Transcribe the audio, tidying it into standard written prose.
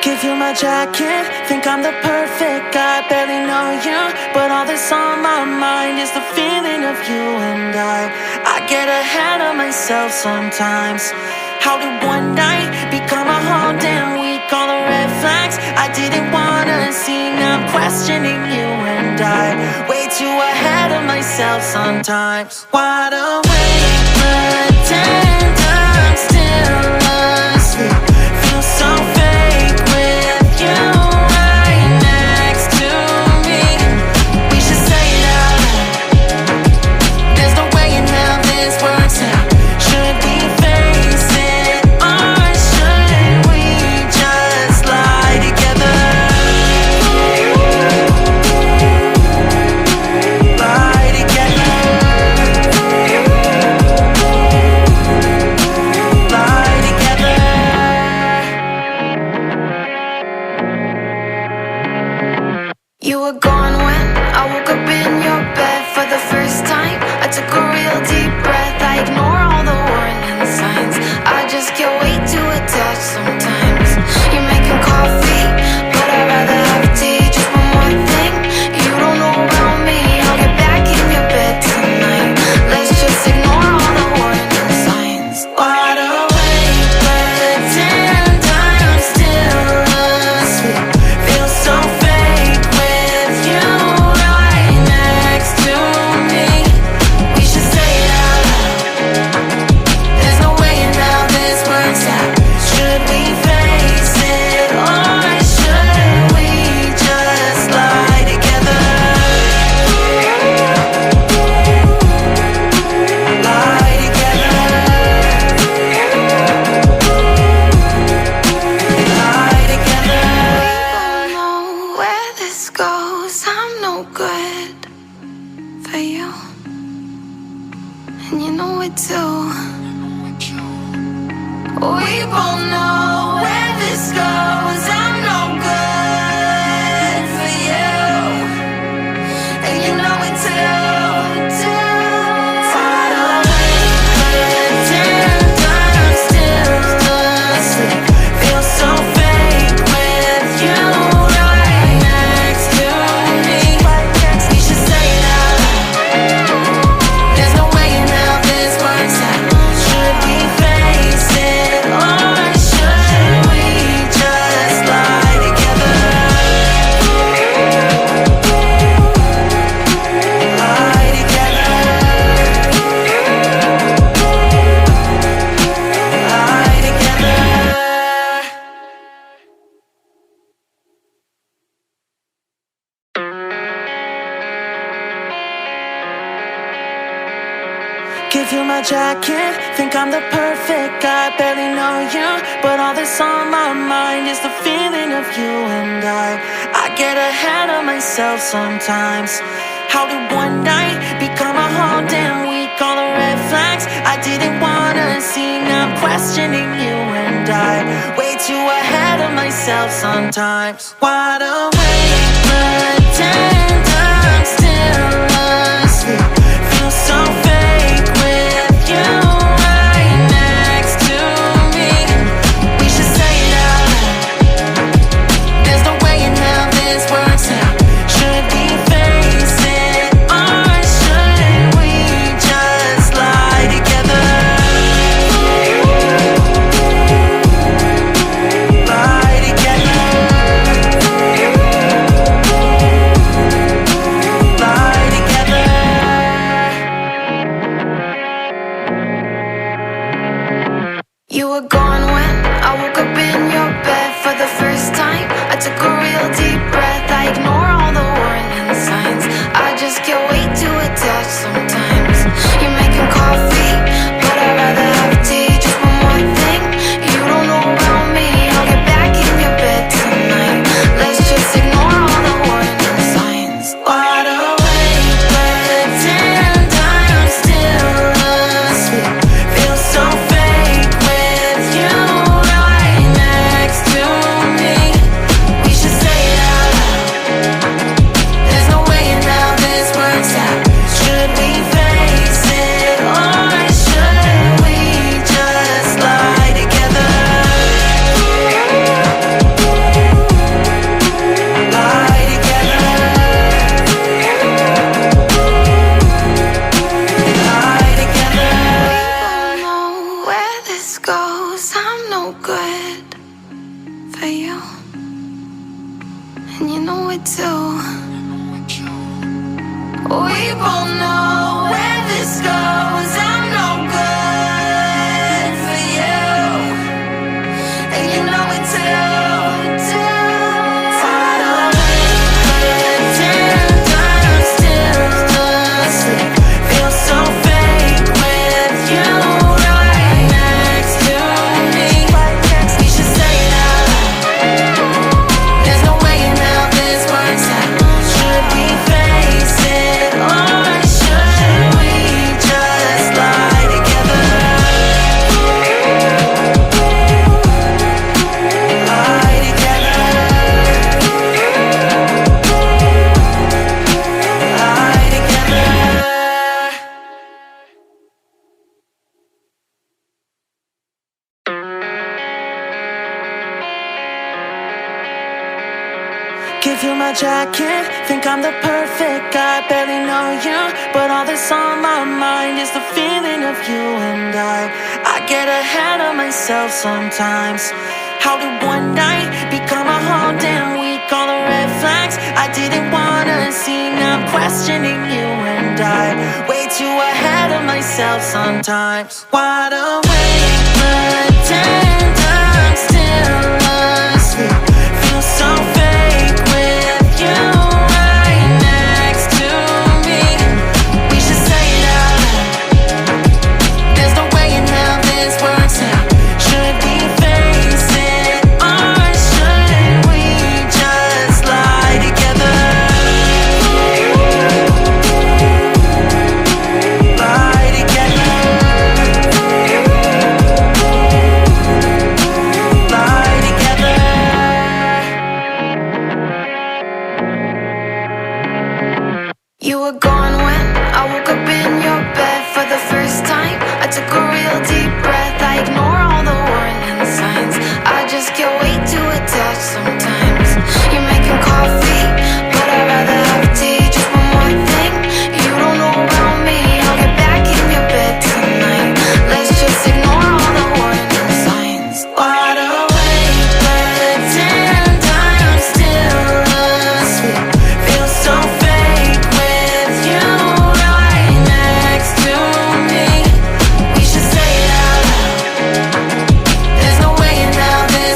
Give you my jacket, think I'm the perfect guy. Barely know you, but all that's on my mind is the feeling of you and I get ahead of myself sometimes. How did one night become a whole damn week? All the red flags I didn't wanna see. Now I'm questioning you and I way too ahead of myself sometimes. Wide awake, pretend I'm still asleep. Feel so fake with you right next to me. We should say it out loud. There's no way in hell this works out. Should we face it or should we just lie together? Lie together. Lie together. You were gone when I woke up in your bed for the first time. I took a real deep breath. I ignore all the warning signs. I just get way too attached sometimes. You're making coffee, but I'd rather have tea. Just one more thing, you don't know about me. I'll get back in your bed tonight. Let's just ignore all the warning signs. Wide awake, pretend I'm still asleep. Feel so fake with you right next to me. We should say it out loud. There's no way in hell this works out. Should we face it or should we just lie together? Lie together. Lie together. We both know where this goes. I'm no good for you, and you know it too. We both know where this goes. I'm no good for you, and you know it too. Wide awake, pretend I'm still asleep. Feel so fake with you right next to me. We should say it out loud. There's no way in hell this works out. Should we face it or should we just lie together? Lie together. Lie together. Give you my jacket, think I'm the perfect guy. Barely know you, but all that's on my mind is the feeling of you and I get ahead of myself sometimes. How did one night become a whole damn week? All the red flags I didn't wanna see. Now I'm questioning you and I way too ahead of myself sometimes. Wide awake, pretend I'm still asleep. Feel so fake with you right next to me. We should say it out loud. There's no way in hell this works out. Should we face it or should we just lie together? Lie together. Lie together. You were gone when I woke up in your bed for the first time. I took a real deep breath. I ignore all the warning signs. I just get way too attached sometimes. You're making coffee, but I'd rather have tea. Just one more thing, you don't know about me. I'll get back in your bed tonight. Let's just ignore all the warning signs. Wide awake, pretend I'm still asleep. Feel so fake with you right next to it too. We both know where this goes. I'm no good for you, and you know it too. Wide awake, pretend I'm still asleep. Feel so fake with you right next to me. We should say that there's no way in hell this works out. Should we face it, or should we just lie together? Lie together. Lie together. Give you my jacket, think I'm the perfect guy. Barely know you, but all that's on my mind is the feeling of you and I get ahead of myself sometimes. How did one night become a whole damn week? All the red flags I didn't wanna see. Now I'm questioning you and I way too ahead of myself sometimes. Wide awake, pretend